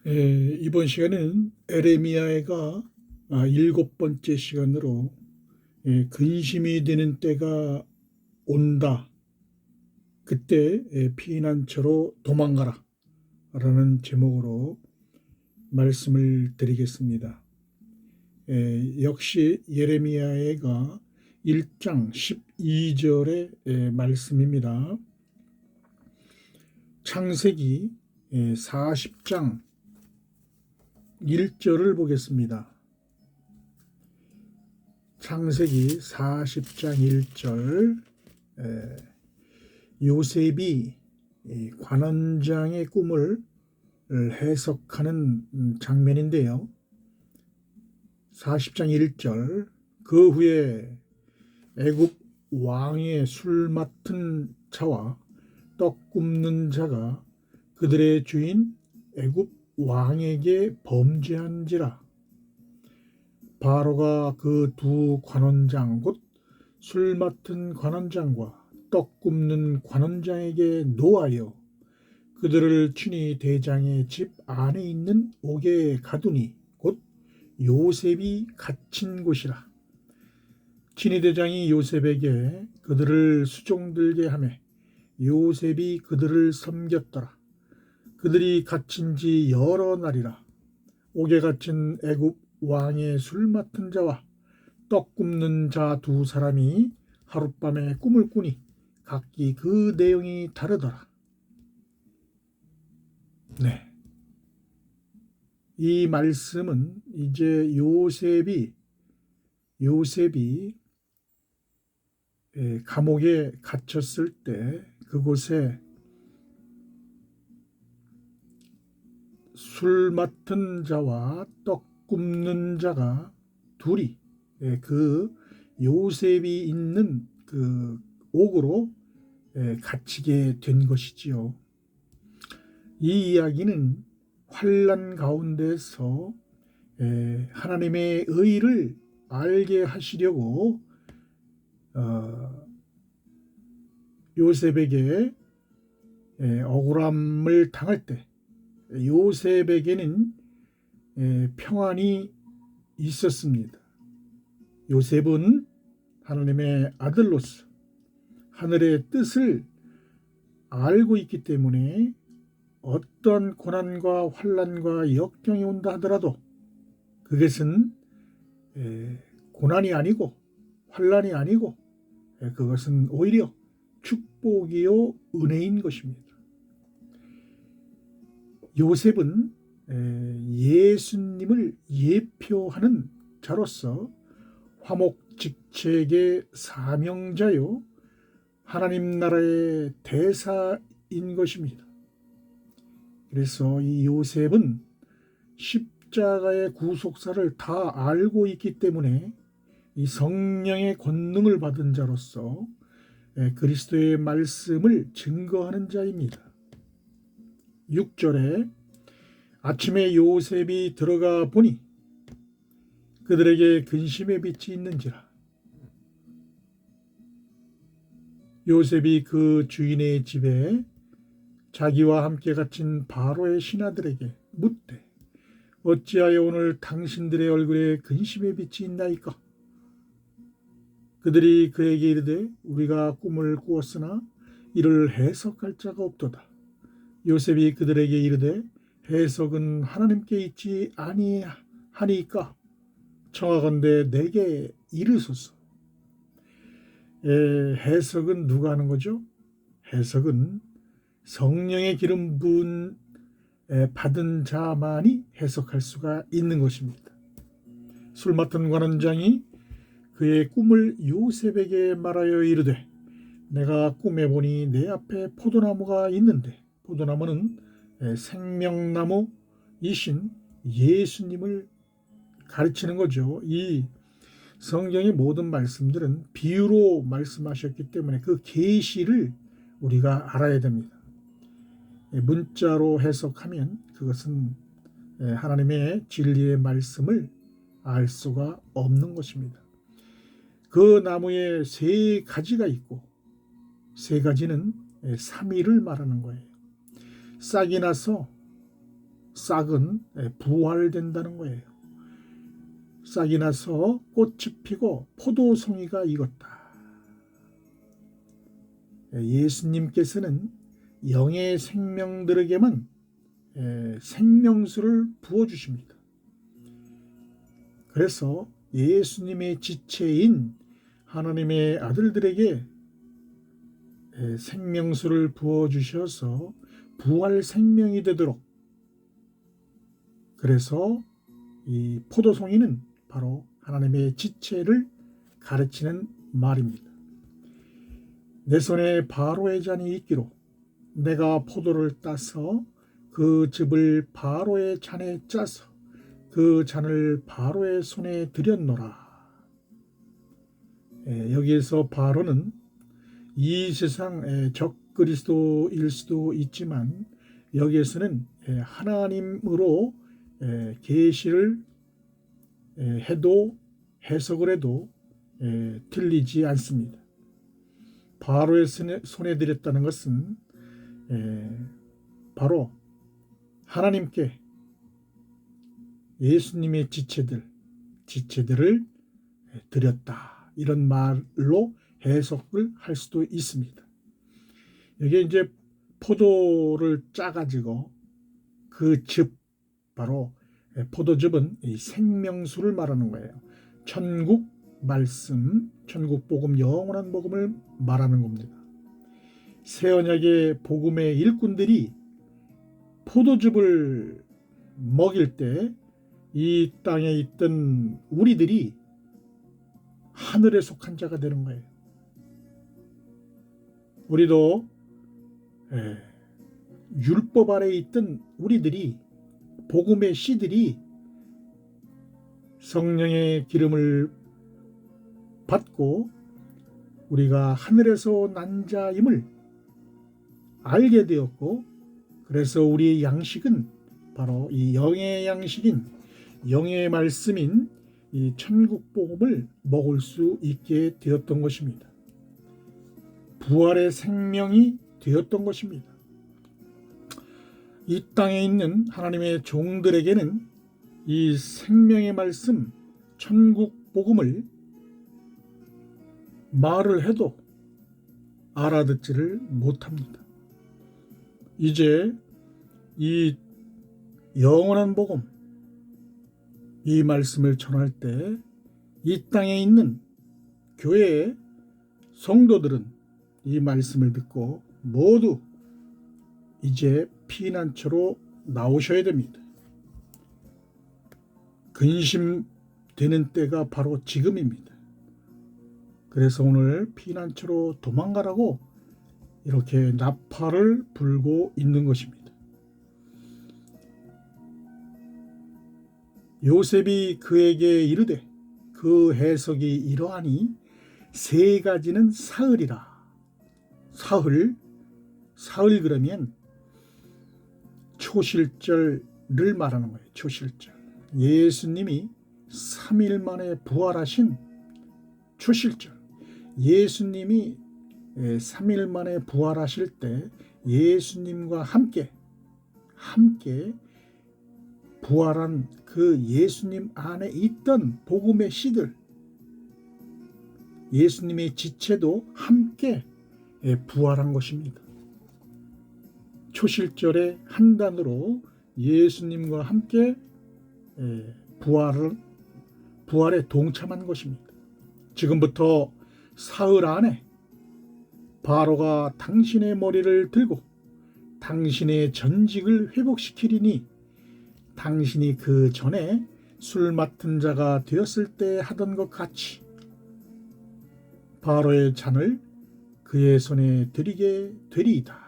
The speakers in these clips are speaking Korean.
이번 시간에는 에레미야가 7번째 시간으로 근심이 되는 때가 온다. 그때 피난처로 도망가라 라는 제목으로 말씀을 드리겠습니다. 역시 예레미야가 1장 12절의 말씀입니다. 창세기 40장 1절을 보겠습니다. 창세기 40장 1절. 요셉이 관원장의 꿈을 해석하는 장면인데요. 40장 1절. 그 후에 애굽 왕의 술 맡은 자와 떡 굽는 자가 그들의 주인 애굽 왕에게 범죄한지라. 바로가 그 두 관원장 곧 술 맡은 관원장과 떡 굽는 관원장에게 노하여 그들을 친히 대장의 집 안에 있는 옥에 가두니 곧 요셉이 갇힌 곳이라. 친히 대장이 요셉에게 그들을 수종들게 하매 요셉이 그들을 섬겼더라. 그들이 갇힌 지 여러 날이라. 옥에 갇힌 애굽 왕의 술 맡은 자와 떡 굽는 자 두 사람이 하룻밤에 꿈을 꾸니 각기 그 내용이 다르더라. 네. 이 말씀은 이제 요셉이 감옥에 갇혔을 때 그곳에 술 맡은 자와 떡 굽는 자가 둘이 그 요셉이 있는 그 옥으로 갇히게 된 것이지요. 이 이야기는 환난 가운데서 하나님의 의를 알게 하시려고 요셉에게 억울함을 당할 때 요셉에게는 평안이 있었습니다. 요셉은 하나님의 아들로서 하늘의 뜻을 알고 있기 때문에 어떤 고난과 환난과 역경이 온다 하더라도 그것은 고난이 아니고 환난이 아니고 그것은 오히려 축복이요 은혜인 것입니다. 요셉은 예수님을 예표하는 자로서 화목직책의 사명자요 하나님 나라의 대사인 것입니다. 그래서 이 요셉은 십자가의 구속사를 다 알고 있기 때문에 이 성령의 권능을 받은 자로서 그리스도의 말씀을 증거하는 자입니다. 6절에 아침에 요셉이 들어가 보니 그들에게 근심의 빛이 있는지라. 요셉이 그 주인의 집에 자기와 함께 갇힌 바로의 신하들에게 묻되 어찌하여 오늘 당신들의 얼굴에 근심의 빛이 있나이까? 그들이 그에게 이르되 우리가 꿈을 꾸었으나 이를 해석할 자가 없도다. 요셉이 그들에게 이르되 해석은 하나님께 있지 아니하니까 청하건대 내게 이르소서. 해석은 누가 하는 거죠? 해석은 성령의 기름 부은 받은 자만이 해석할 수가 있는 것입니다. 술 맡은 관원장이 그의 꿈을 요셉에게 말하여 이르되 내가 꿈에 보니 내 앞에 포도나무가 있는데 포도나무는 생명나무이신 예수님을 가르치는 거죠. 이 성경의 모든 말씀들은 비유로 말씀하셨기 때문에 그 계시를 우리가 알아야 됩니다. 문자로 해석하면 그것은 하나님의 진리의 말씀을 알 수가 없는 것입니다. 그 나무에 세 가지가 있고 세 가지는 3일을 말하는 거예요. 싹이 나서 싹은 부활된다는 거예요. 싹이 나서 꽃이 피고 포도송이가 익었다. 예수님께서는 영의 생명들에게만 생명수를 부어주십니다. 그래서 예수님의 지체인 하나님의 아들들에게 생명수를 부어주셔서 부활 생명이 되도록, 그래서 이 포도송이는 바로 하나님의 지체를 가르치는 말입니다. 내 손에 바로의 잔이 있기로 내가 포도를 따서 그 즙을 바로의 잔에 짜서 그 잔을 바로의 손에 들였노라. 여기에서 바로는 이 세상 적그리스도일 수도 있지만 여기에서는 하나님으로 계시를 해도 해석을 해도 틀리지 않습니다. 바로의 손에 들였다는 것은 바로 하나님께 예수님의 지체들을 드렸다, 이런 말로 해석을 할 수도 있습니다. 여기에 이제 포도를 짜가지고 그 즙, 바로 포도즙은 이 생명수를 말하는 거예요. 천국 말씀, 천국 복음, 영원한 복음을 말하는 겁니다. 새 언약의 복음의 일꾼들이 포도즙을 먹일 때 이 땅에 있던 우리들이 하늘에 속한 자가 되는 거예요. 우리도 율법 아래에 있던 우리들이, 복음의 씨들이 성령의 기름을 받고 우리가 하늘에서 난 자임을 알게 되었고, 그래서 우리의 양식은 바로 이 영의 양식인, 영의 말씀인 이 천국 복음을 먹을 수 있게 되었던 것입니다. 부활의 생명이 되었던 것입니다. 이 땅에 있는 하나님의 종들에게는 이 생명의 말씀, 천국 복음을 말을 해도 알아듣지를 못합니다. 이제 이 영원한 복음, 이 말씀을 전할 때 이 땅에 있는 교회의 성도들은 이 말씀을 듣고 모두 이제 피난처로 나오셔야 됩니다. 근심되는 때가 바로 지금입니다. 그래서 오늘 피난처로 도망가라고 이렇게 나팔을 불고 있는 것입니다. 요셉이 그에게 이르되 그 해석이 이러하니 세 가지는 사흘이라. 사흘 그러면 초실절을 말하는 거예요. 초실절. 예수님이 3일 만에 부활하신 초실절. 예수님이 3일 만에 부활하실 때 예수님과 함께 부활한 그 예수님 안에 있던 복음의 씨들, 예수님의 지체도 함께 부활한 것입니다. 초실절의 한단으로 예수님과 함께 부활에 동참한 것입니다. 지금부터 사흘 안에 바로가 당신의 머리를 들고 당신의 전직을 회복시키리니 당신이 그 전에 술 맡은 자가 되었을 때 하던 것 같이 바로의 잔을 그의 손에 드리게 되리이다.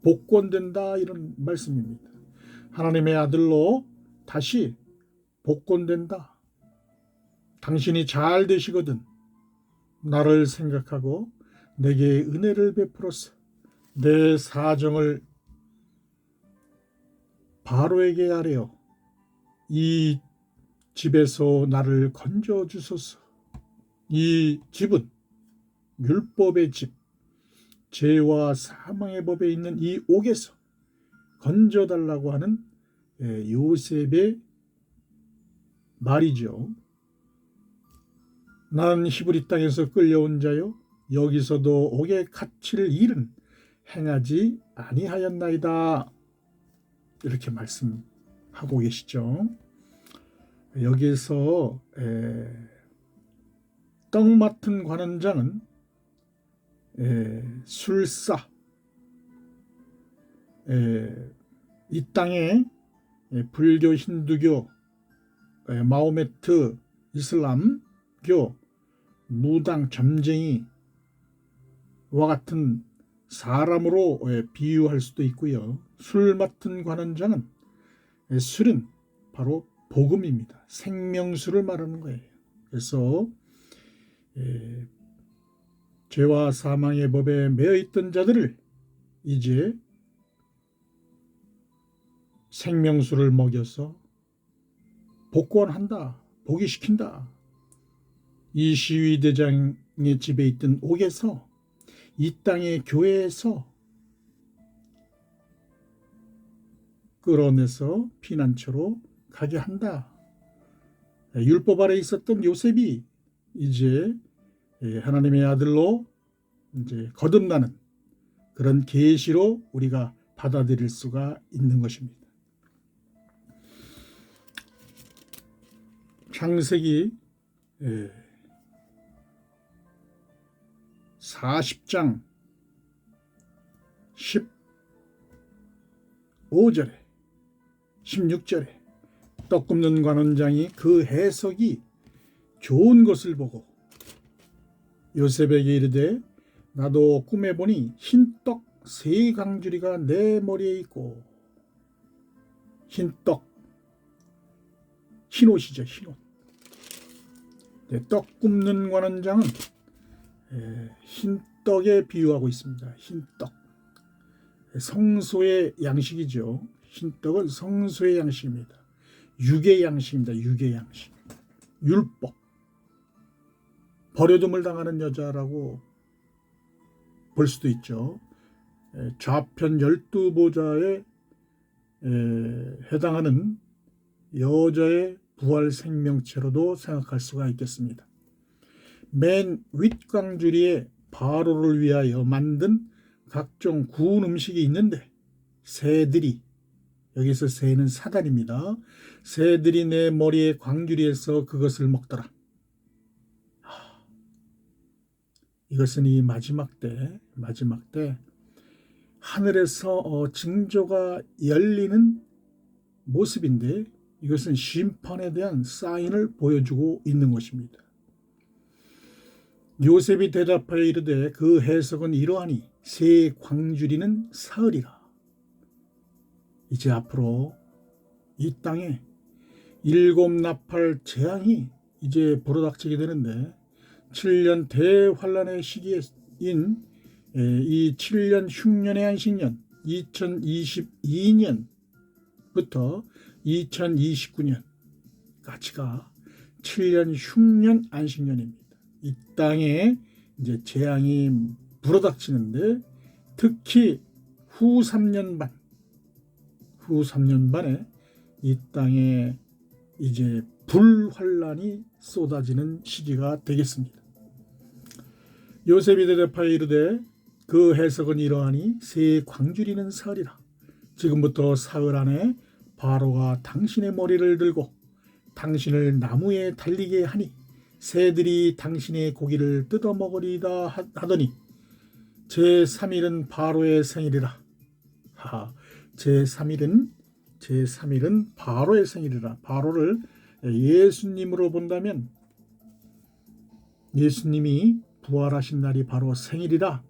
복권된다, 이런 말씀입니다. 하나님의 아들로 다시 복권된다. 당신이 잘 되시거든 나를 생각하고 내게 은혜를 베풀어서 내 사정을 바로에게 아뢰어 이 집에서 나를 건져 주소서. 이 집은 율법의 집, 죄와 사망의 법에 있는 이 옥에서 건져달라고 하는 요셉의 말이죠. 나는 히브리 땅에서 끌려온 자요 여기서도 옥의 가치를 잃은 행하지 아니하였나이다. 이렇게 말씀하고 계시죠. 여기에서 떡 맡은 관원장은 술사, 이 땅에 불교, 힌두교, 마호메트, 이슬람교, 무당, 점쟁이와 같은 사람으로 비유할 수도 있고요. 술 맡은 관원장은 술은 바로 복음입니다. 생명수를 말하는 거예요. 그래서 죄와 사망의 법에 매여 있던 자들을 이제 생명수를 먹여서 복권한다, 복위시킨다. 이 시위대장의 집에 있던 옥에서 이 땅의 교회에서 끌어내서 피난처로 가게 한다. 율법 아래 있었던 요셉이 이제 하나님의 아들로 이제 거듭나는 그런 계시로 우리가 받아들일 수가 있는 것입니다. 창세기 40장 15절에 16절에 떡 굽는 관원장이 그 해석이 좋은 것을 보고 요셉에게 이르되 나도 꿈에 보니 흰떡 세 강주리가 내 머리에 있고 흰떡 흰옷이죠. 흰옷. 떡 굽는 관원장은 흰떡에 비유하고 있습니다. 흰떡. 성소의 양식이죠. 흰떡은 성소의 양식입니다. 육의 양식입니다. 육의 양식. 율법. 버려둠을 당하는 여자라고 볼 수도 있죠. 좌편 12보좌에 해당하는 여자의 부활 생명체로도 생각할 수가 있겠습니다. 맨 윗광주리에 바로를 위하여 만든 각종 구운 음식이 있는데 새들이, 여기서 새는 사단입니다. 새들이 내 머리에 광주리에서 그것을 먹더라. 이것은 이 마지막 때 하늘에서 징조가 열리는 모습인데 이것은 심판에 대한 사인을 보여주고 있는 것입니다. 요셉이 대답하여 이르되 그 해석은 이러하니 새 광주리는 사흘이라. 이제 앞으로 이 땅에 7 나팔 재앙이 이제 불어닥치게 되는데 7년 대환란의 시기인 이 7년 흉년의 안식년 2022년부터 2029년까지가 7년 흉년 안식년입니다. 이 땅에 이제 재앙이 불어닥치는데 특히 후 3년 반에 이 땅에 이제 불환란이 쏟아지는 시기가 되겠습니다. 요셉이 대답하여 이르되 그 해석은 이러하니 새 광주리는 사흘이라. 지금부터 사흘 안에 바로가 당신의 머리를 들고 당신을 나무에 달리게 하니 새들이 당신의 고기를 뜯어 먹으리다 하더니 제3일은 바로의 생일이라. 제3일은 바로의 생일이라. 바로를 예수님으로 본다면 예수님이 부활하신 날이 바로 생일이라.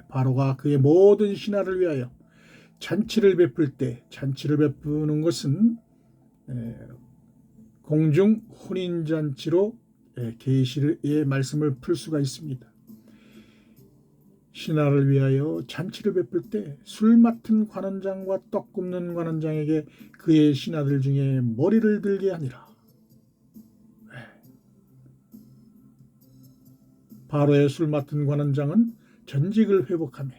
바로가 그의 모든 신하를 위하여 잔치를 베풀 때, 잔치를 베푸는 것은 공중 혼인잔치로 계시의 말씀을 풀 수가 있습니다. 신하를 위하여 잔치를 베풀 때 술 맡은 관원장과 떡 굽는 관원장에게 그의 신하들 중에 머리를 들게 하니라. 바로의 술 맡은 관원장은 전직을 회복하며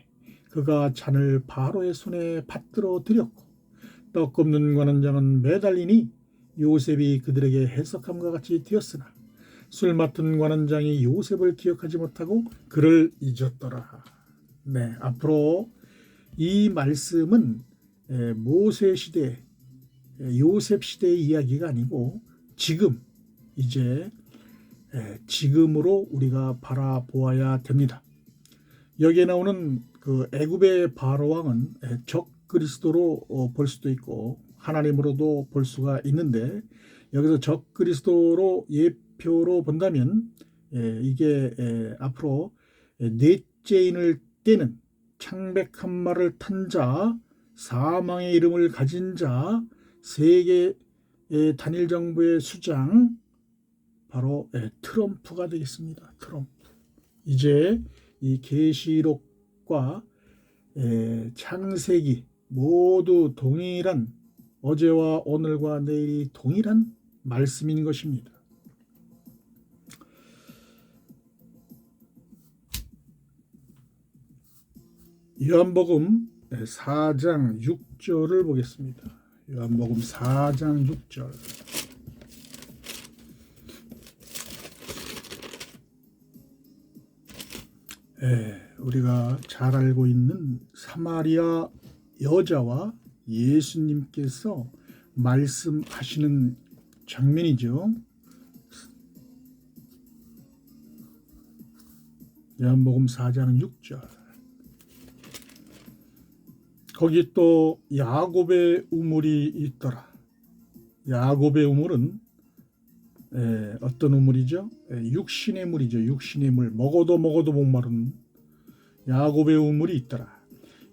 그가 잔을 바로의 손에 받들어 드렸고 떡 굽는 관원장은 매달리니 요셉이 그들에게 해석함과 같이 되었으나 술 맡은 관원장이 요셉을 기억하지 못하고 그를 잊었더라. 네, 앞으로 이 말씀은 모세 시대, 요셉 시대의 이야기가 아니고 지금 이제 지금으로 우리가 바라보아야 됩니다. 여기에 나오는 그 애굽의 바로 왕은 적 그리스도로 볼 수도 있고 하나님으로도 볼 수가 있는데 여기서 적 그리스도로 예표로 본다면 이게 앞으로 넷째인을 떼는 창백한 말을 탄 자, 사망의 이름을 가진 자, 세계 단일 정부의 수장, 바로 트럼프가 되겠습니다. 트럼프. 이제 이 계시록과 창세기 모두 동일한, 어제와 오늘과 내일이 동일한 말씀인 것입니다. 요한복음 4장 6절을 보겠습니다. 요한복음 4장 6절. 우리가 잘 알고 있는 사마리아 여자와 예수님께서 말씀하시는 장면이죠. 요한복음 4장 6절. 거기 또 야곱의 우물이 있더라. 야곱의 우물은 어떤 우물이죠? 육신의 물이죠. 육신의 물. 먹어도 목마른 야곱의 우물이 있더라.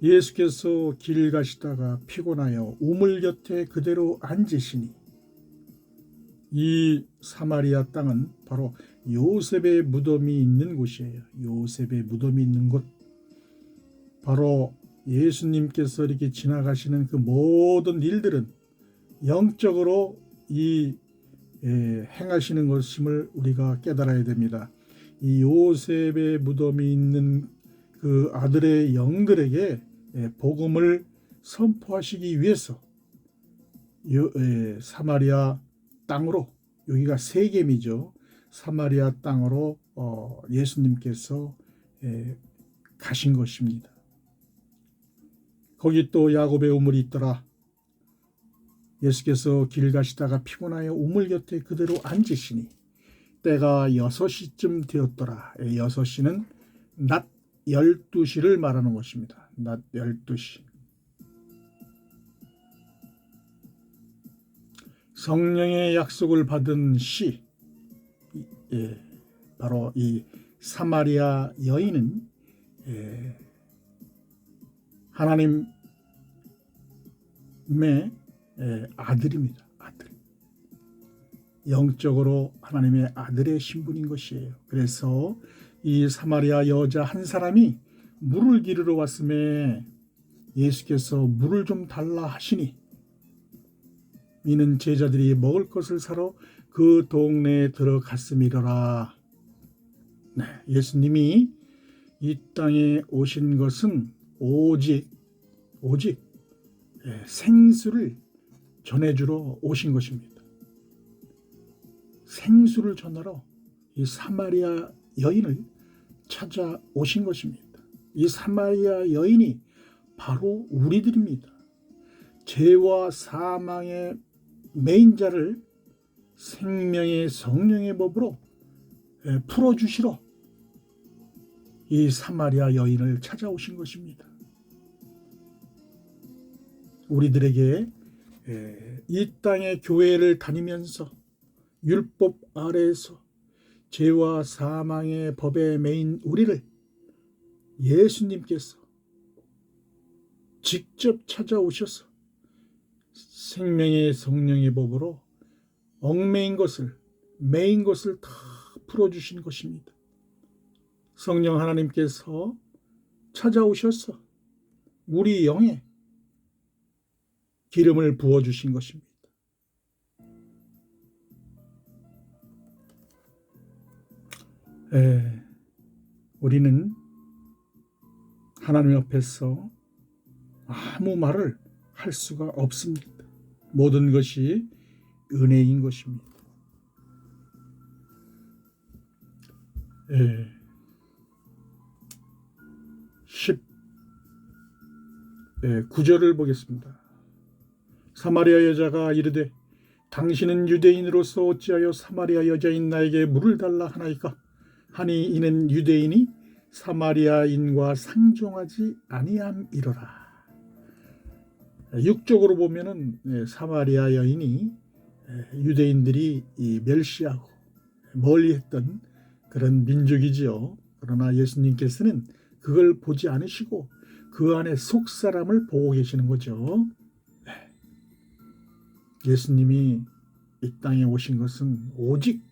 예수께서 길 가시다가 피곤하여 우물 곁에 그대로 앉으시니, 이 사마리아 땅은 바로 요셉의 무덤이 있는 곳이에요. 요셉의 무덤이 있는 곳. 바로 예수님께서 이렇게 지나가시는 그 모든 일들은 영적으로 행하시는 것임을 우리가 깨달아야 됩니다. 이 요셉의 무덤이 있는 그 아들의 영들에게 복음을 선포하시기 위해서 사마리아 땅으로, 여기가 세겜이죠. 사마리아 땅으로 예수님께서 가신 것입니다. 거기 또 야곱의 우물이 있더라. 예수께서 길 가시다가 피곤하여 우물 곁에 그대로 앉으시니 때가 6시쯤 되었더라. 6시는 낮 12시를 말하는 것입니다. 낮 12시. 성령의 약속을 받은 시, 바로 이 사마리아 여인은 하나님의 아들입니다. 아들. 영적으로 하나님의 아들의 신분인 것이에요. 그래서 이 사마리아 여자 한 사람이 물을 기르러 왔음에 예수께서 물을 좀 달라 하시니 이는 제자들이 먹을 것을 사러 그 동네에 들어갔음이더라. 네, 예수님이 이 땅에 오신 것은 오직 생수를 전해주러 오신 것입니다. 생수를 전하러 이 사마리아 여인을 찾아오신 것입니다. 이 사마리아 여인이 바로 우리들입니다. 죄와 사망의 매인자를 생명의 성령의 법으로 풀어주시러 이 사마리아 여인을 찾아오신 것입니다. 우리들에게 이 땅의 교회를 다니면서 율법 아래에서 죄와 사망의 법에 매인 우리를 예수님께서 직접 찾아오셔서 생명의 성령의 법으로 얽매인 것을, 매인 것을 다 풀어주신 것입니다. 성령 하나님께서 찾아오셔서 우리 영에 기름을 부어주신 것입니다. 우리는 하나님 앞에서 아무 말을 할 수가 없습니다. 모든 것이 은혜인 것입니다. 19절을 보겠습니다. 사마리아 여자가 이르되 당신은 유대인으로서 어찌하여 사마리아 여자인 나에게 물을 달라 하나이까? 하니 이는 유대인이 사마리아인과 상종하지 아니함이로라. 육적으로 보면은 사마리아 여인이 유대인들이 멸시하고 멀리했던 그런 민족이지요. 그러나 예수님께서는 그걸 보지 않으시고 그 안에 속 사람을 보고 계시는 거죠. 예수님이 이 땅에 오신 것은 오직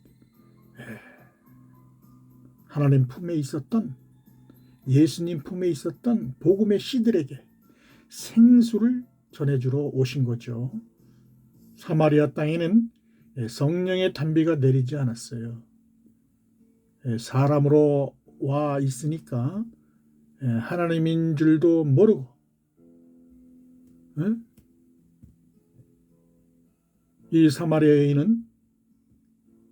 하나님 품에 있었던, 예수님 품에 있었던 복음의 씨들에게 생수를 전해주러 오신 거죠. 사마리아 땅에는 성령의 단비가 내리지 않았어요. 사람으로 와 있으니까 하나님인 줄도 모르고 이 사마리아 여인은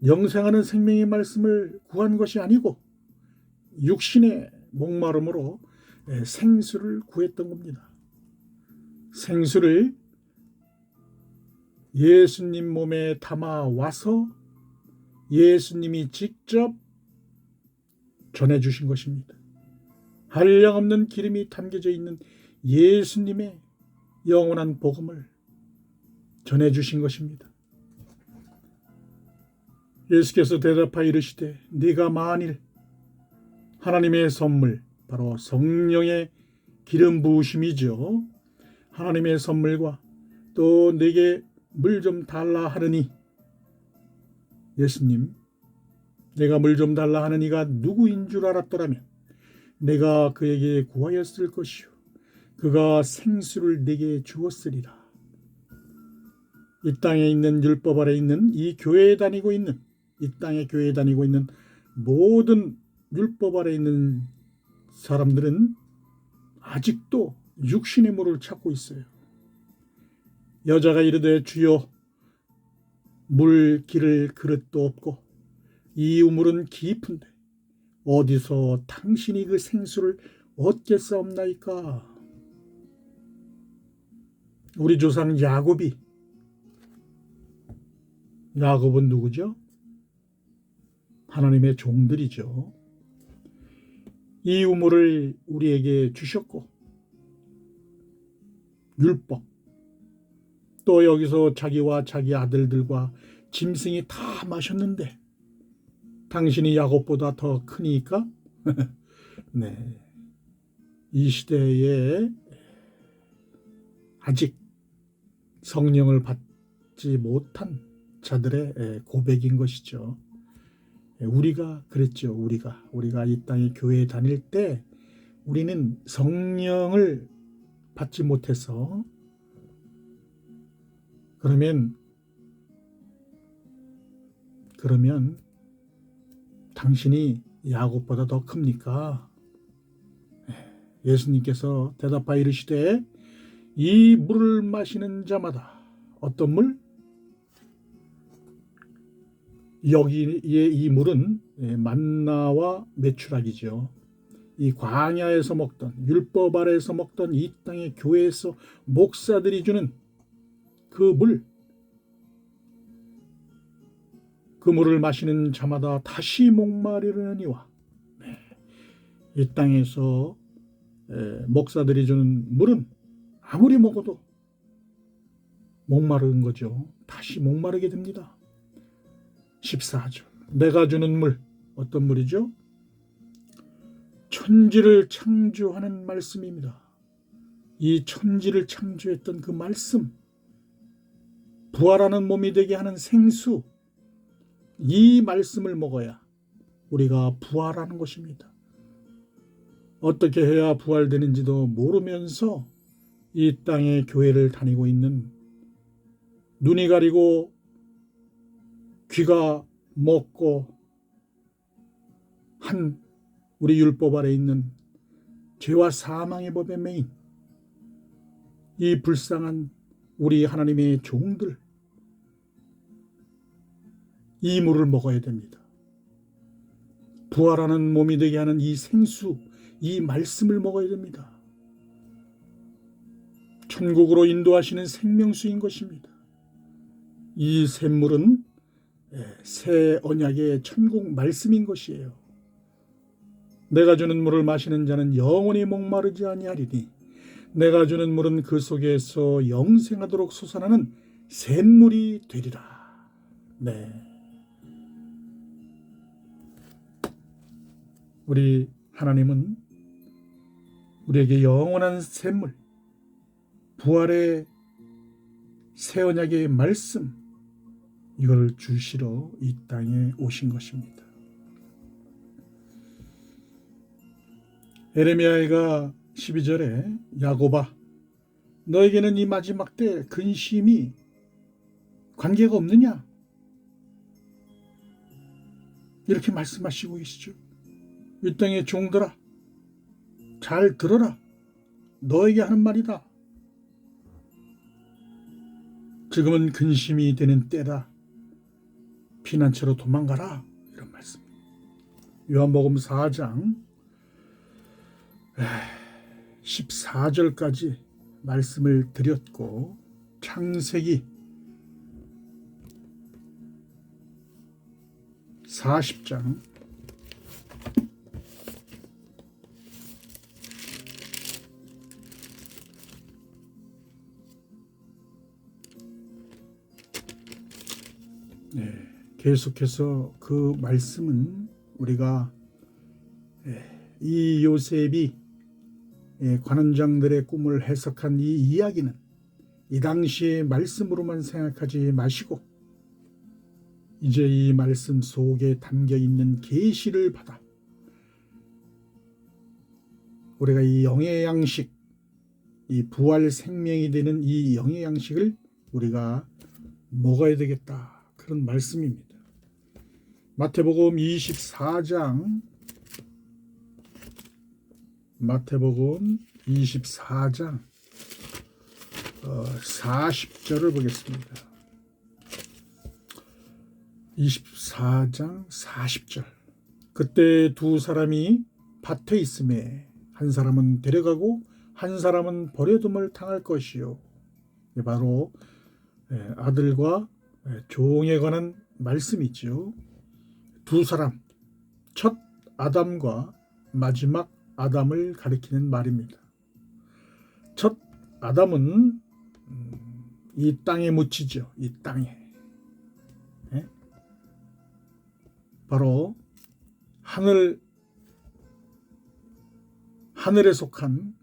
영생하는 생명의 말씀을 구한 것이 아니고 육신의 목마름으로 생수를 구했던 겁니다. 생수를 예수님 몸에 담아 와서 예수님이 직접 전해주신 것입니다. 한량없는 기름이 담겨져 있는 예수님의 영원한 복음을 전해주신 것입니다. 예수께서 대답하여 이르시되 네가 만일 하나님의 선물, 바로 성령의 기름 부으심이죠. 하나님의 선물과 또 내게 물 좀 달라 하느니, 예수님, 내가 물 좀 달라 하는 이가 누구인 줄 알았더라면 내가 그에게 구하였을 것이요 그가 생수를 내게 주었으리라. 이 땅에 있는 율법 아래 있는 이 교회에 다니고 있는, 이 땅에 교회에 다니고 있는 모든 율법 아래 있는 사람들은 아직도 육신의 물을 찾고 있어요. 여자가 이르되 주여 물 기를 그릇도 없고 이 우물은 깊은데 어디서 당신이 그 생수를 얻겠사옵나이까? 우리 조상 야곱은 누구죠? 하나님의 종들이죠. 이 우물을 우리에게 주셨고 율법, 또 여기서 자기와 자기 아들들과 짐승이 다 마셨는데 당신이 야곱보다 더 크니까 네, 이 시대에 아직 성령을 받지 못한 자들의 고백인 것이죠. 우리가 그랬죠. 우리가 이 땅에 교회에 다닐 때 우리는 성령을 받지 못해서, 그러면 당신이 야곱보다 더 큽니까? 예수님께서 대답하여 이르시되 이 물을 마시는 자마다, 어떤 물? 여기에 이 물은 만나와 메추라기죠. 이 광야에서 먹던, 율법 아래에서 먹던 이 땅의 교회에서 목사들이 주는 그 물, 그 물을 마시는 자마다 다시 목마르느니와, 이 땅에서 목사들이 주는 물은 아무리 먹어도 목마른 거죠. 다시 목마르게 됩니다. 14절, 내가 주는 물, 어떤 물이죠? 천지를 창조하는 말씀입니다. 이 천지를 창조했던 그 말씀, 부활하는 몸이 되게 하는 생수, 이 말씀을 먹어야 우리가 부활하는 것입니다. 어떻게 해야 부활되는지도 모르면서 이 땅의 교회를 다니고 있는, 눈이 가리고 귀가 먹고 한 우리 율법 아래 있는 죄와 사망의 법에 매인 이 불쌍한 우리 하나님의 종들, 이 물을 먹어야 됩니다. 부활하는 몸이 되게 하는 이 생수, 이 말씀을 먹어야 됩니다. 천국으로 인도하시는 생명수인 것입니다. 이 샘물은 새 언약의 천국 말씀인 것이에요. 내가 주는 물을 마시는 자는 영원히 목마르지 아니하리니 내가 주는 물은 그 속에서 영생하도록 솟아나는 샘물이 되리라. 네. 우리 하나님은 우리에게 영원한 샘물, 부활의 새 언약의 말씀, 이걸 주시러 이 땅에 오신 것입니다. 에레미야가 12절에 야곱아, 너에게는 이 마지막 때 근심이 관계가 없느냐? 이렇게 말씀하시고 계시죠. 이 땅의 종들아, 잘 들어라. 너에게 하는 말이다. 지금은 근심이 되는 때다. 피난처로 도망가라. 이런 말씀. 요한복음 4장 14절까지 말씀을 드렸고, 창세기 40장 계속해서 그 말씀은 우리가 이 요셉이 관원장들의 꿈을 해석한 이 이야기는 이 당시의 말씀으로만 생각하지 마시고 이제 이 말씀 속에 담겨 있는 계시를 받아 우리가 이 영의 양식, 이 부활 생명이 되는 이 영의 양식을 우리가 먹어야 되겠다. 그런 말씀입니다. 마태복음 24장 40절을 보겠습니다. 24장 40절. 그때 두 사람이 밭에 있음에 한 사람은 데려가고 한 사람은 버려둠을 당할 것이요. 바로 아들과 종에 관한 말씀이죠. 두 사람, 첫 아담과 마지막 아담을 가리키는 말입니다. 첫 아담은 이 땅에 묻히죠. 이 땅에. 바로 하늘에 속한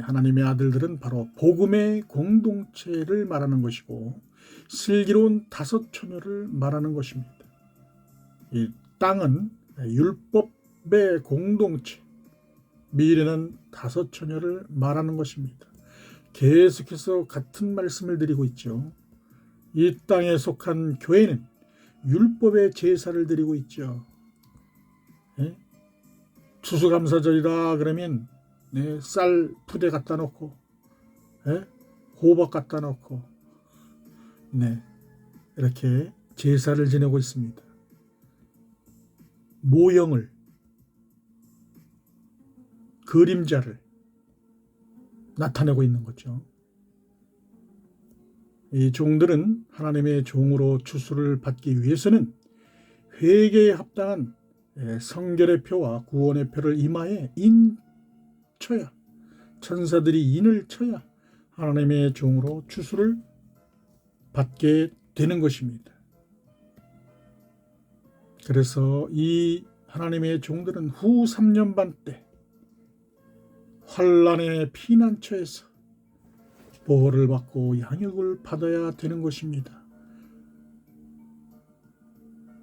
하나님의 아들들은 바로 복음의 공동체를 말하는 것이고 슬기로운 다섯 처녀를 말하는 것입니다. 이 땅은 율법의 공동체, 미래는 다섯 처녀를 말하는 것입니다. 계속해서 같은 말씀을 드리고 있죠. 이 땅에 속한 교회는 율법의 제사를 드리고 있죠. 추수감사절이다 그러면 쌀 푸대 갖다 놓고 호박 갖다 놓고 이렇게 제사를 지내고 있습니다. 모형을, 그림자를 나타내고 있는 거죠. 이 종들은 하나님의 종으로 추수를 받기 위해서는 회개에 합당한 성결의 표와 구원의 표를 이마에 쳐야, 천사들이 인을 쳐야 하나님의 종으로 추수를 받게 되는 것입니다. 그래서 이 하나님의 종들은 후 3년 반 때 환난의 피난처에서 보호를 받고 양육을 받아야 되는 것입니다.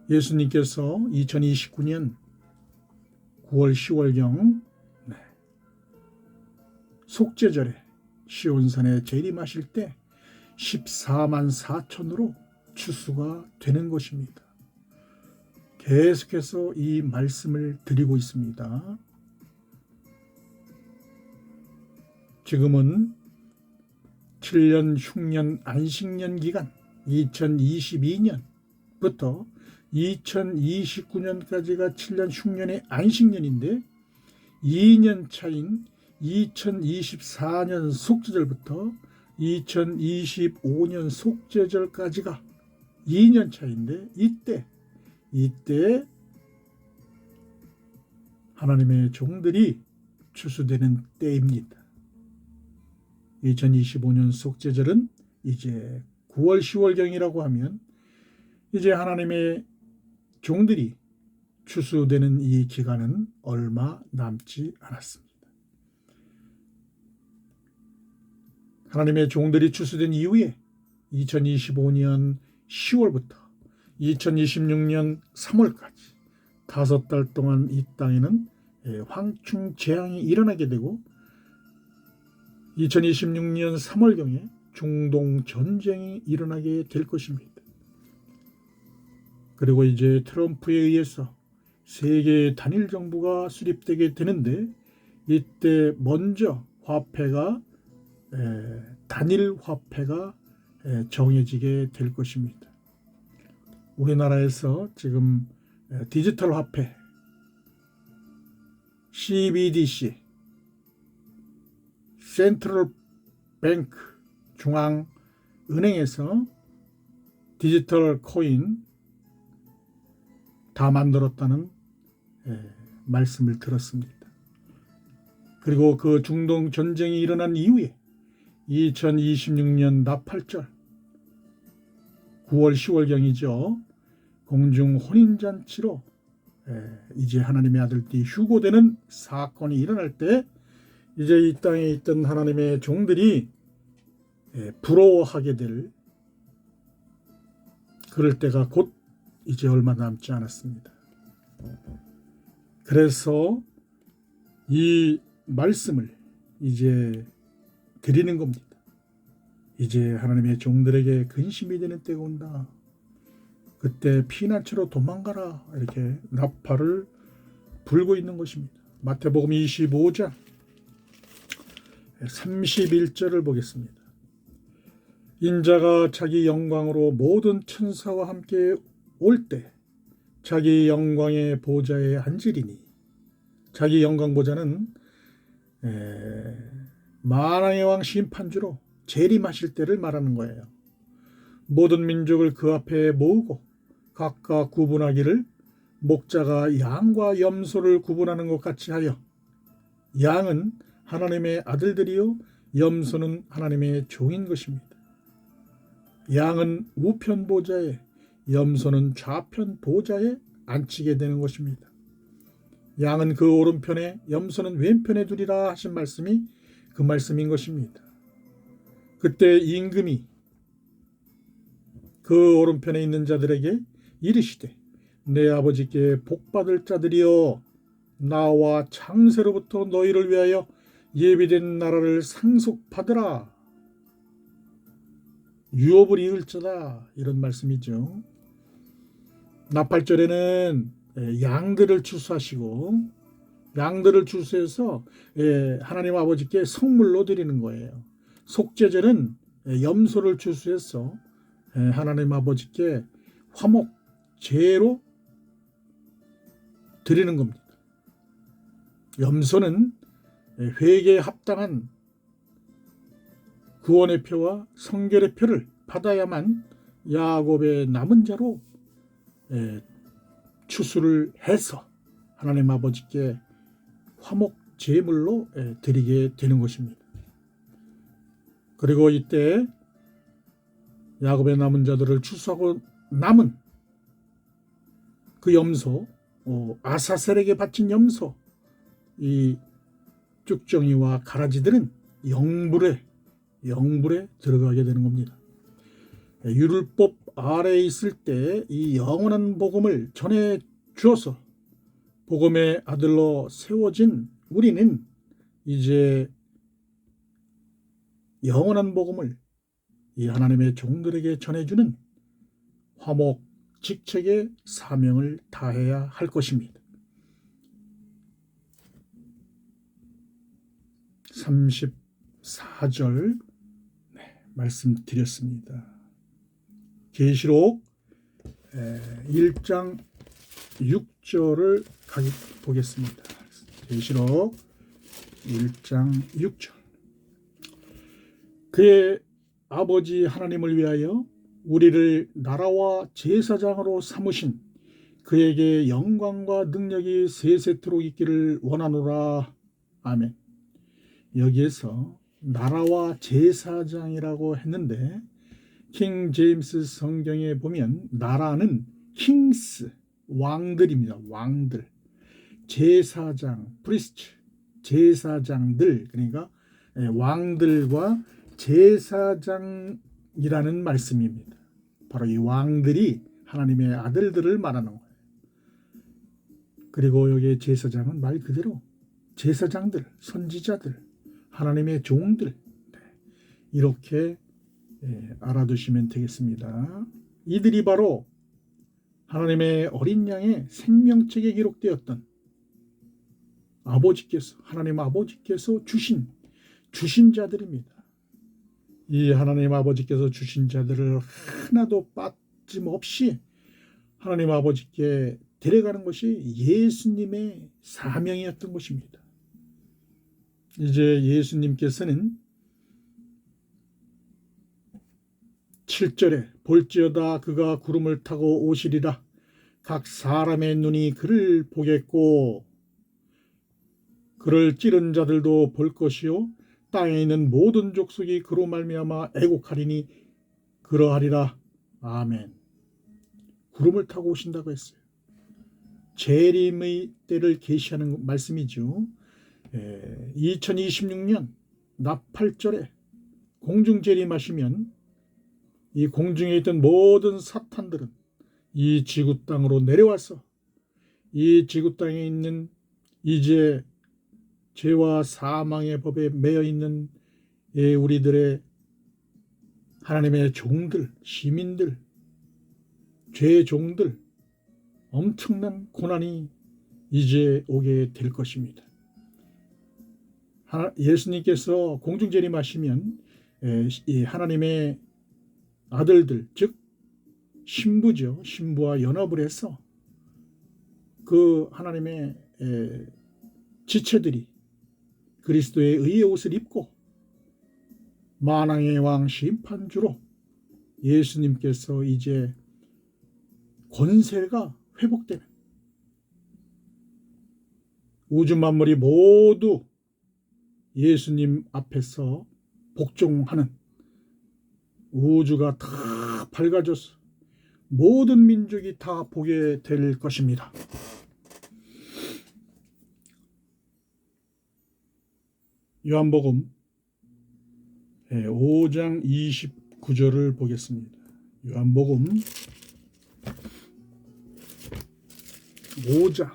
예수님께서 2029년 9월 10월경 속죄절에 시온산에 재림하실 때 14만 4천으로 추수가 되는 것입니다. 계속해서 이 말씀을 드리고 있습니다. 지금은 7년 흉년 안식년 기간 2022년부터 2029년까지가 7년 흉년의 안식년인데 2년 차인 2024년 속죄절부터 2025년 속죄절까지가 2년 차인데 이때 하나님의 종들이 추수되는 때입니다. 2025년 속죄절은 이제 9월 10월경이라고 하면 이제 하나님의 종들이 추수되는 이 기간은 얼마 남지 않았습니다. 하나님의 종들이 추수된 이후에 2025년 10월부터 2026년 3월까지 5달 동안 이 땅에는 황충 재앙이 일어나게 되고 2026년 3월경에 중동 전쟁이 일어나게 될 것입니다. 그리고 이제 트럼프에 의해서 세계 단일 정부가 수립되게 되는데 이때 먼저 화폐가 단일 화폐가 정해지게 될 것입니다. 우리나라에서 지금 디지털 화폐 CBDC 센트럴 뱅크 중앙은행에서 디지털 코인 다 만들었다는 말씀을 들었습니다. 그리고 그 중동 전쟁이 일어난 이후에 2026년 나팔절 9월 10월경이죠. 공중 혼인잔치로 이제 하나님의 아들들이 휴고되는 사건이 일어날 때 이제 이 땅에 있던 하나님의 종들이 부러워하게 될 그럴 때가 곧 이제 얼마 남지 않았습니다. 그래서 이 말씀을 이제 드리는 겁니다. 이제 하나님의 종들에게 근심이 되는 때가 온다. 그때 피난처로 도망가라. 이렇게 나팔을 불고 있는 것입니다. 마태복음 25장 31절을 보겠습니다. 인자가 자기 영광으로 모든 천사와 함께 올 때 자기 영광의 보좌에 앉으리니, 자기 영광 보좌는 만왕의 왕 심판주로 재림하실 때를 말하는 거예요. 모든 민족을 그 앞에 모으고 각각 구분하기를 목자가 양과 염소를 구분하는 것 같이 하여, 양은 하나님의 아들들이요 염소는 하나님의 종인 것입니다. 양은 우편 보좌에, 염소는 좌편 보좌에 앉히게 되는 것입니다. 양은 그 오른편에, 염소는 왼편에 두리라 하신 말씀이 그 말씀인 것입니다. 그때 임금이 그 오른편에 있는 자들에게 이르시되, 내 아버지께 복받을 자들이여, 나와 창세로부터 너희를 위하여 예비된 나라를 상속받으라. 유업을 이을지어다. 이런 말씀이죠. 나팔절에는 양들을 추수하시고, 양들을 추수해서 하나님 아버지께 성물로 드리는 거예요. 속죄절은 염소를 추수해서 하나님 아버지께 화목 제로 드리는 겁니다. 염소는 회개에 합당한 구원의 표와 성결의 표를 받아야만 야곱의 남은 자로 추수를 해서 하나님 아버지께 화목 제물로 드리게 되는 것입니다. 그리고 이때 야곱의 남은 자들을 추수하고 남은 그 염소, 아사셀에게 바친 염소, 이 쭉정이와 가라지들은 영불에 들어가게 되는 겁니다. 율법 아래에 있을 때 이 영원한 복음을 전해 주어서 복음의 아들로 세워진 우리는 이제 영원한 복음을 이 하나님의 종들에게 전해주는 화목 직책의 사명을 다해야 할 것입니다. 34 4절 말씀드렸습니다. 계시록 1장 6절을 보겠습니다. 계시록 1장 6절. 그의 아버지 하나님을 위하여 우리를 나라와 제사장으로 삼으신 그에게 영광과 능력이 세세토록 있기를 원하노라. 아멘. 여기에서 나라와 제사장이라고 했는데 킹 제임스 성경에 보면 나라는 킹스, 왕들입니다. 왕들. 제사장, 프리스트, 제사장들, 그러니까 왕들과 제사장이라는 말씀입니다. 바로 이 왕들이 하나님의 아들들을 말하는 거예요. 그리고 여기에 제사장은 말 그대로 제사장들, 선지자들, 하나님의 종들, 이렇게 알아두시면 되겠습니다. 이들이 바로 하나님의 어린 양의 생명책에 기록되었던 아버지께서, 하나님 아버지께서 주신 자들입니다. 이 하나님 아버지께서 주신 자들을 하나도 빠짐없이 하나님 아버지께 데려가는 것이 예수님의 사명이었던 것입니다. 이제 예수님께서는 7절에 볼지어다 그가 구름을 타고 오시리라. 각 사람의 눈이 그를 보겠고 그를 찌른 자들도 볼 것이요 땅에 있는 모든 족속이 그로 말미암아 애곡하리니 그러하리라. 아멘. 구름을 타고 오신다고 했어요. 재림의 때를 계시하는 말씀이죠. 2026년 나팔절에 공중재림하시면 이 공중에 있던 모든 사탄들은 이 지구 땅으로 내려와서 이 지구 땅에 있는 이제 죄와 사망의 법에 매여 있는 우리들의 하나님의 종들, 시민들, 죄의 종들, 엄청난 고난이 이제 오게 될 것입니다. 예수님께서 공중재림하시면 이 하나님의 아들들, 즉 신부죠. 신부와 연합을 해서 그 하나님의 지체들이 그리스도의 의의 옷을 입고 만왕의 왕 심판주로 예수님께서 이제 권세가 회복되는 우주 만물이 모두 예수님 앞에서 복종하는 우주가 다 밝아져서 모든 민족이 다 보게 될 것입니다. 요한복음 5장 29절을 보겠습니다. 요한복음 5장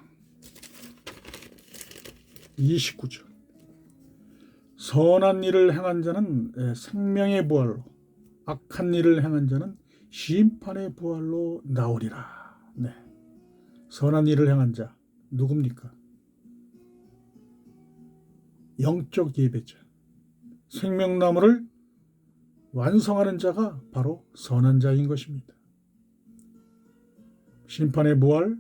29절. 선한 일을 행한 자는 생명의 부활로, 악한 일을 행한 자는 심판의 부활로 나오리라. 네. 선한 일을 행한 자 누굽니까? 영적 예배자, 생명나무를 완성하는 자가 바로 선한 자인 것입니다. 심판의 부활,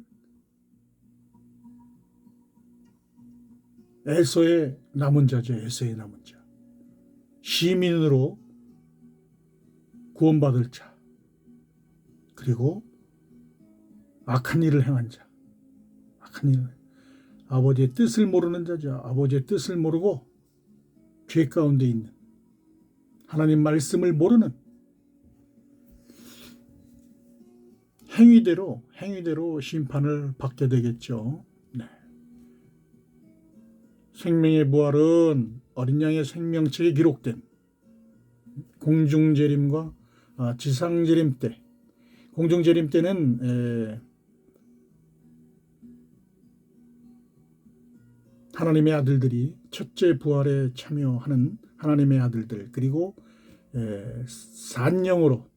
에서의 남은 자죠. 에서의 남은 자. 시민으로 구원받을 자. 그리고 악한 일을 행한 자. 악한 일을, 아버지의 뜻을 모르는 자죠. 아버지의 뜻을 모르고 죄 가운데 있는, 하나님 말씀을 모르는 행위대로 심판을 받게 되겠죠. 네. 생명의 부활은 어린 양의 생명책에 기록된 공중재림과 지상재림 때, 공중재림 때는 하나님의 아들들이 첫째 부활에 참여하는 하나님의 아들들, 그리고 산영으로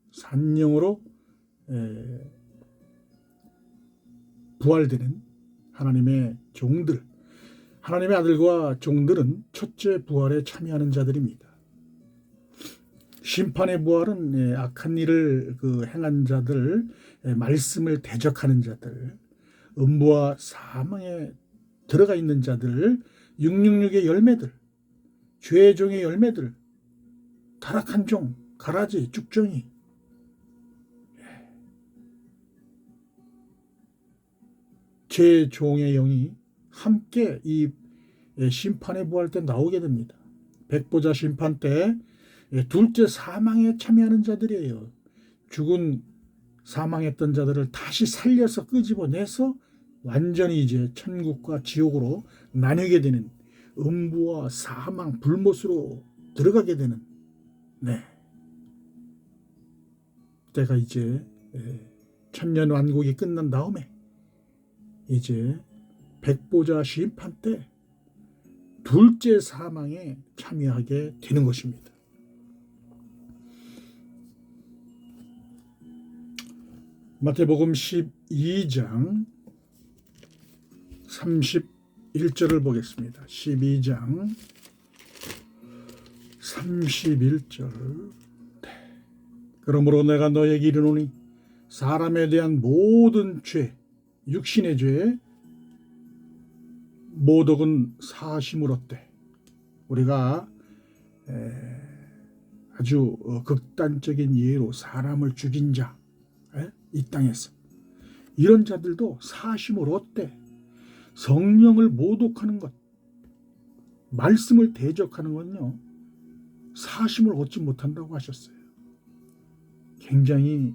부활되는 하나님의 종들, 하나님의 아들과 종들은 첫째 부활에 참여하는 자들입니다. 심판의 부활은 악한 일을 행한 자들, 말씀을 대적하는 자들, 음부와 사망에 들어가 있는 자들, 666의 열매들, 죄의 종의 열매들, 타락한 종, 가라지, 쭉정이, 제 종의 영이 함께 이 심판의 부활 때 나오게 됩니다. 백보자 심판 때 둘째 사망에 참여하는 자들이에요. 죽은 사망했던 자들을 다시 살려서 끄집어내서 완전히 이제 천국과 지옥으로 나뉘게 되는, 음부와 사망, 불못으로 들어가게 되는, 때가 이제 천년 완국이 끝난 다음에 이제 백보자 심판 때 둘째 사망에 참여하게 되는 것입니다. 마태복음 12장 31절을 보겠습니다. 12장 31절. 그러므로 내가 너에게 이르노니 사람에 대한 모든 죄, 육신의 죄, 모독은 사심을 얻되. 우리가 아주 극단적인 예로 사람을 죽인 자, 이 땅에서 이런 자들도 사심을 얻되, 성령을 모독하는 것, 말씀을 대적하는 건요, 사심을 얻지 못한다고 하셨어요. 굉장히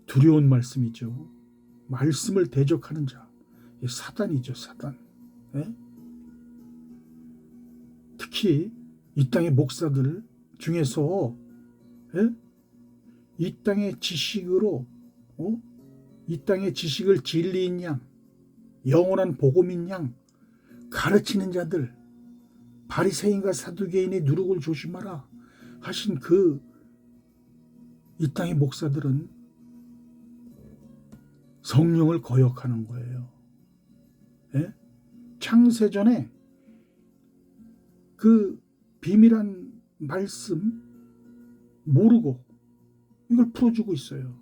두려운 말씀이죠. 말씀을 대적하는 자, 사단이죠, 사단. 특히 이 땅의 목사들 중에서 이 땅의 지식으로 이 땅의 지식을 진리인 양, 영원한 복음인 양 가르치는 자들, 바리새인과 사두개인의 누룩을 조심하라 하신 이 땅의 목사들은 성령을 거역하는 거예요. 창세전에 그 비밀한 말씀 모르고 이걸 풀어주고 있어요.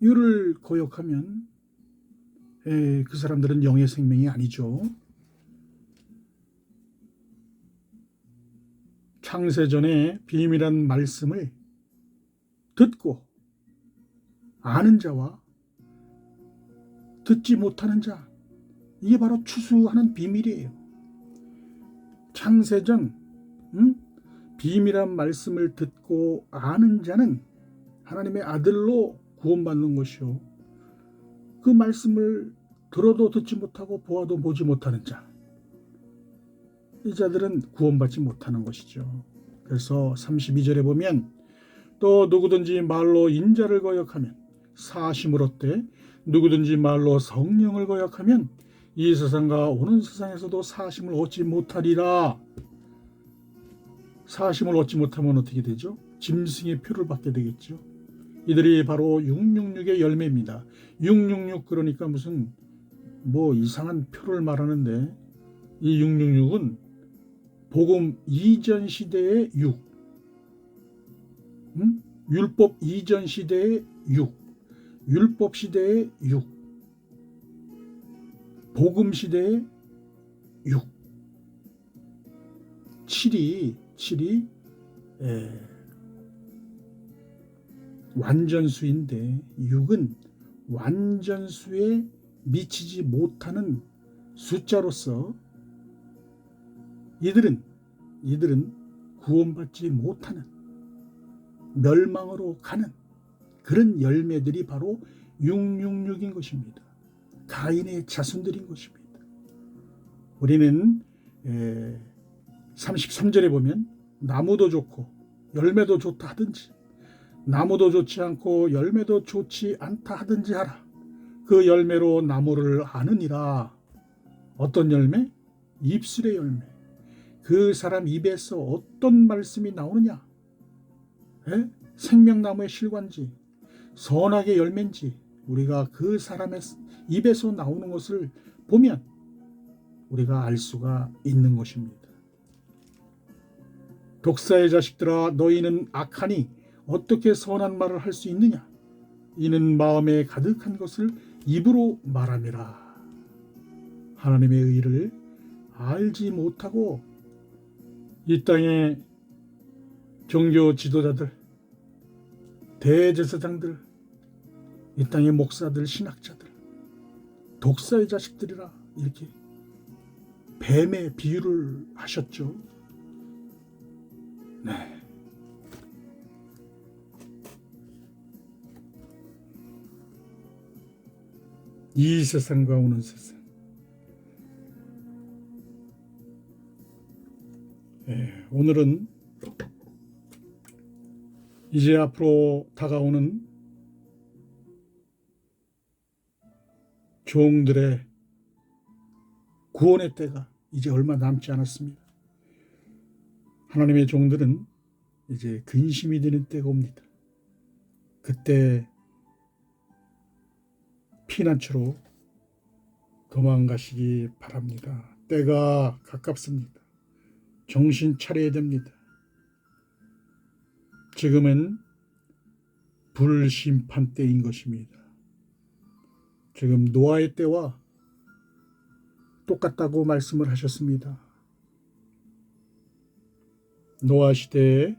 이를 거역하면 그 사람들은 영의 생명이 아니죠. 창세전에 비밀한 말씀을 듣고 아는 자와 듣지 못하는 자, 이게 바로 추수하는 비밀이에요. 창세전 비밀한 말씀을 듣고 아는 자는 하나님의 아들로 구원받는 것이요, 그 말씀을 들어도 듣지 못하고 보아도 보지 못하는 자, 이 자들은 구원받지 못하는 것이죠. 그래서 32절에 보면 또 누구든지 말로 인자를 거역하면 사심을 얻되, 누구든지 말로 성령을 거역하면 이 세상과 오는 세상에서도 사심을 얻지 못하리라. 사심을 얻지 못하면 어떻게 되죠? 짐승의 표를 받게 되겠죠. 이들이 바로 666의 열매입니다. 666 그러니까 무슨 이상한 표를 말하는데, 이 666은 복음 이전 시대의 6, 율법 이전 시대의 6, 율법 시대의 6, 복음 시대의 6, 7이 완전수인데 6은 완전수에 미치지 못하는 숫자로서 이들은 구원받지 못하는, 멸망으로 가는 그런 열매들이 바로 666인 것입니다. 가인의 자손들인 것입니다. 우리는 33절에 보면 나무도 좋고 열매도 좋다 하든지, 나무도 좋지 않고 열매도 좋지 않다 하든지 하라. 그 열매로 나무를 아느니라. 어떤 열매? 입술의 열매. 그 사람 입에서 어떤 말씀이 나오느냐? 생명나무의 실과인지 선악의 열매인지 우리가 그 사람의 입에서 나오는 것을 보면 우리가 알 수가 있는 것입니다. 독사의 자식들아, 너희는 악하니 어떻게 선한 말을 할 수 있느냐? 이는 마음에 가득한 것을 입으로 말함이라. 하나님의 의를 알지 못하고 이 땅의 종교 지도자들, 대제사장들, 이 땅의 목사들, 신학자들, 독사의 자식들이라 이렇게 뱀의 비유를 하셨죠. 네. 이 세상과 오는 세상. 오늘은 이제 앞으로 다가오는 종들의 구원의 때가 이제 얼마 남지 않았습니다. 하나님의 종들은 이제 근심이 되는 때가 옵니다. 그때 피난처로 도망가시기 바랍니다. 때가 가깝습니다. 정신 차려야 됩니다. 지금은 불심판 때인 것입니다. 지금 노아의 때와 똑같다고 말씀을 하셨습니다. 노아 시대에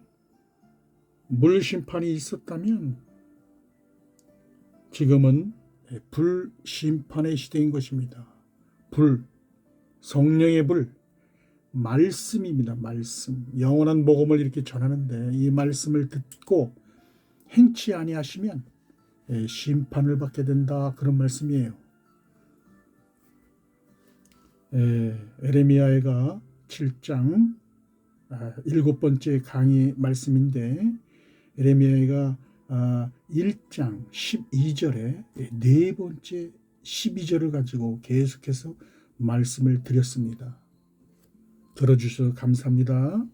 물심판이 있었다면 지금은 불심판의 시대인 것입니다. 불, 성령의 불, 말씀입니다. 말씀, 영원한 복음을 이렇게 전하는데 이 말씀을 듣고 행치 아니하시면 심판을 받게 된다, 그런 말씀이에요. 에레미야가 7장 7번째 강의 말씀인데 에레미야가 1장 12절에 네 번째 12절을 가지고 계속해서 말씀을 드렸습니다. 들어주셔서 감사합니다.